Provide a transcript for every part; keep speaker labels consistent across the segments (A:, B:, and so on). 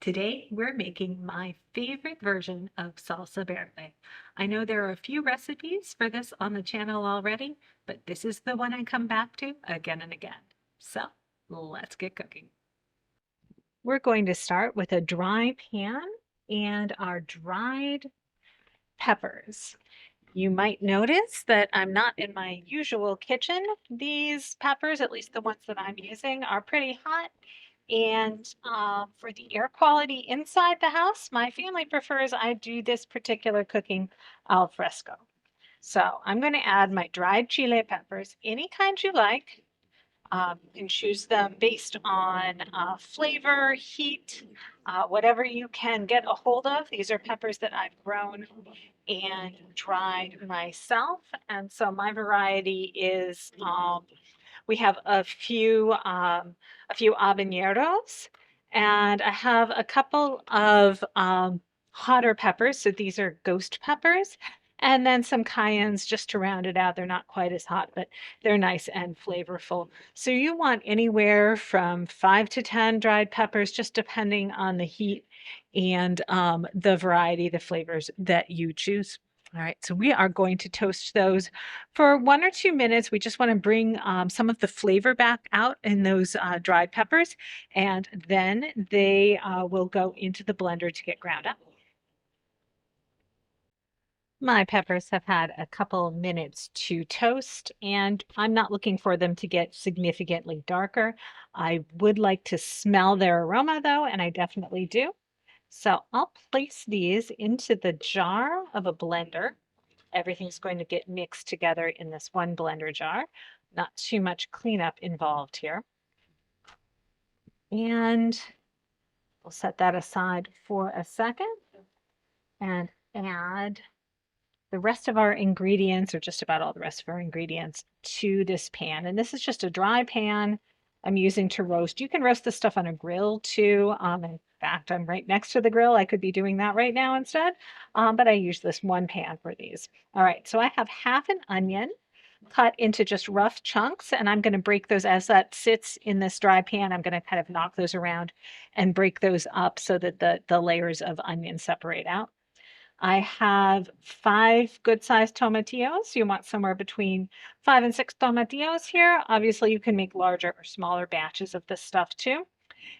A: Today, we're making my favorite version of salsa verde. I know there are a few recipes for this on the channel already, but this is the one I come back to again and again. So let's get cooking. We're going to start with a dry pan and our dried peppers. You might notice that I'm not in my usual kitchen. These peppers, at least the ones that I'm using, are pretty hot. And for the air quality inside the house, my family prefers I do this particular cooking al fresco. So I'm going to add my dried chile peppers, any kind you like. You can choose them based on flavor, heat, whatever you can get a hold of. These are peppers that I've grown and dried myself. And so my variety is we have a few habaneros, and I have a couple of hotter peppers. So these are ghost peppers, and then some cayennes just to round it out. They're not quite as hot, but they're nice and flavorful. So you want anywhere from 5 to 10 dried peppers, just depending on the heat and the variety, the flavors that you choose. All right, so we are going to toast those for 1 or 2 minutes. We just want to bring some of the flavor back out in those dried peppers, and then they will go into the blender to get ground up. My peppers have had a couple minutes to toast, and I'm not looking for them to get significantly darker. I would like to smell their aroma though, and I definitely do. So I'll place these into the jar of a blender. Everything's going to get mixed together in this one blender jar. Not too much cleanup involved here. And we'll set that aside for a second and add the rest of our ingredients, or just about all the rest of our ingredients, to this pan. And this is just a dry pan I'm using to roast. You can roast this stuff on a grill too. In fact, I'm right next to the grill. I could be doing that right now instead. But I use this one pan for these. All right, so I have half an onion cut into just rough chunks, and I'm going to break those as that sits in this dry pan. I'm going to kind of knock those around and break those up so that the layers of onion separate out. I have 5 good-sized tomatillos. You want somewhere between 5 and 6 tomatillos here. Obviously, you can make larger or smaller batches of this stuff too.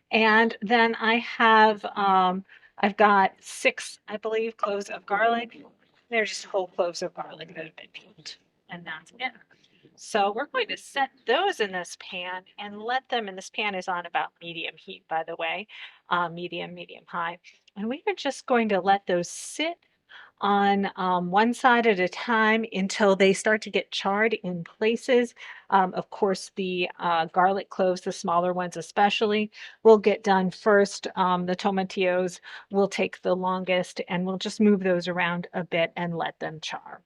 A: And then I've got 6, I believe, cloves of garlic. They're just whole cloves of garlic that have been peeled, and that's it. So we're going to set those in this pan and let them, and this pan is on about medium heat, by the way, medium high. And we are just going to let those sit on one side at a time until they start to get charred in places. Of course, the garlic cloves, the smaller ones especially, will get done first. The tomatillos will take the longest, and we'll just move those around a bit and let them char.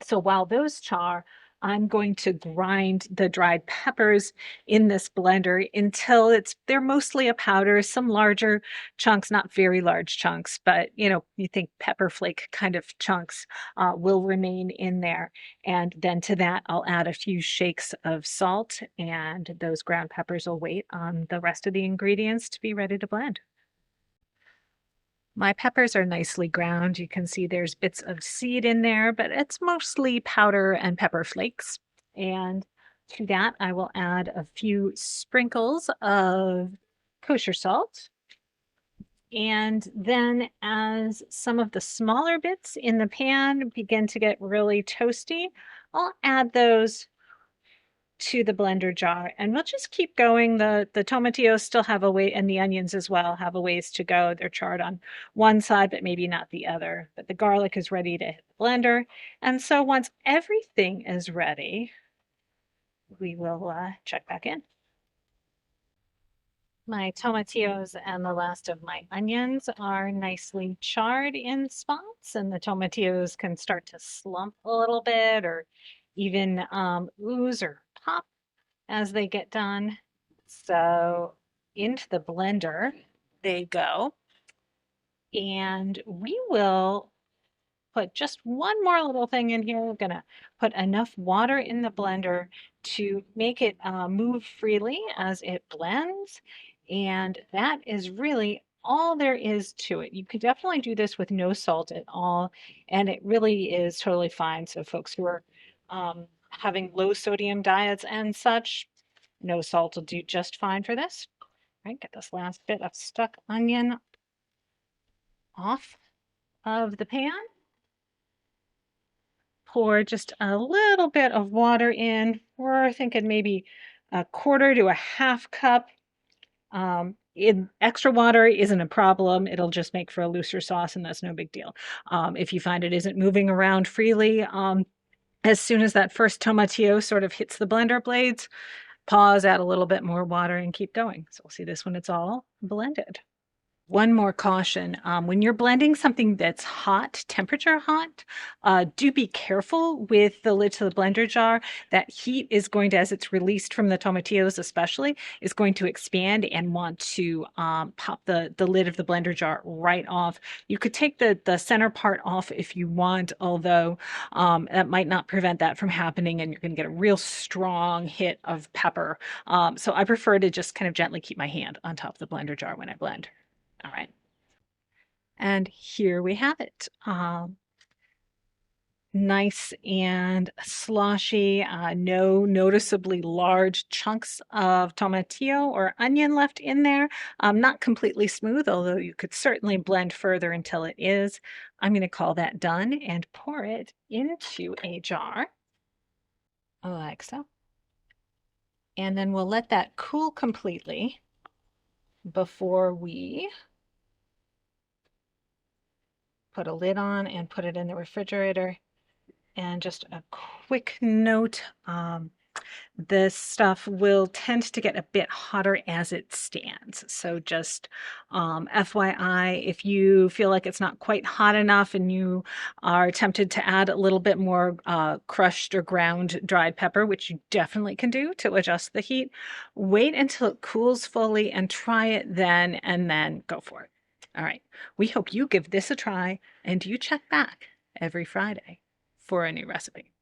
A: So while those char, I'm going to grind the dried peppers in this blender until they're mostly a powder, some larger chunks, not very large chunks, but you think pepper flake kind of chunks will remain in there. And then to that, I'll add a few shakes of salt, and those ground peppers will wait on the rest of the ingredients to be ready to blend. My peppers are nicely ground. You can see there's bits of seed in there, but it's mostly powder and pepper flakes. And to that, I will add a few sprinkles of kosher salt. And then as some of the smaller bits in the pan begin to get really toasty, I'll add those to the blender jar, and we'll just keep going. The tomatillos still have a way, and the onions as well have a ways to go. They're charred on one side, but maybe not the other. But the garlic is ready to hit the blender. And so once everything is ready, we will check back in. My tomatillos and the last of my onions are nicely charred in spots, and the tomatillos can start to slump a little bit or even ooze or pop as they get done. So into the blender they go. And we will put just one more little thing in here. We're going to put enough water in the blender to make it move freely as it blends. And that is really all there is to it. You could definitely do this with no salt at all, and it really is totally fine. So folks who are having low sodium diets and such, no salt will do just fine for this. All right, get this last bit of stuck onion off of the pan. Pour just a little bit of water in. We're thinking maybe a quarter to a half cup. In extra water isn't a problem. It'll just make for a looser sauce, and that's no big deal. If you find it isn't moving around freely, as soon as that first tomatillo sort of hits the blender blades, pause, add a little bit more water, and keep going. So we'll see this when it's all blended. One more caution, when you're blending something that's hot, temperature hot, do be careful with the lid to the blender jar. That heat is going to, as it's released from the tomatillos especially, is going to expand and want to pop the lid of the blender jar right off. You could take the center part off if you want, although that might not prevent that from happening, and you're going to get a real strong hit of pepper. So I prefer to just kind of gently keep my hand on top of the blender jar when I blend. All right. And here we have it. Nice and sloshy, no noticeably large chunks of tomatillo or onion left in there. Not completely smooth, although you could certainly blend further until it is. I'm going to call that done and pour it into a jar, like so. And then we'll let that cool completely before we put a lid on and put it in the refrigerator. And just a quick note, this stuff will tend to get a bit hotter as it stands. So just FYI, if you feel like it's not quite hot enough and you are tempted to add a little bit more crushed or ground dried pepper, which you definitely can do to adjust the heat, wait until it cools fully and try it then, and then go for it. All right, we hope you give this a try and you check back every Friday for a new recipe.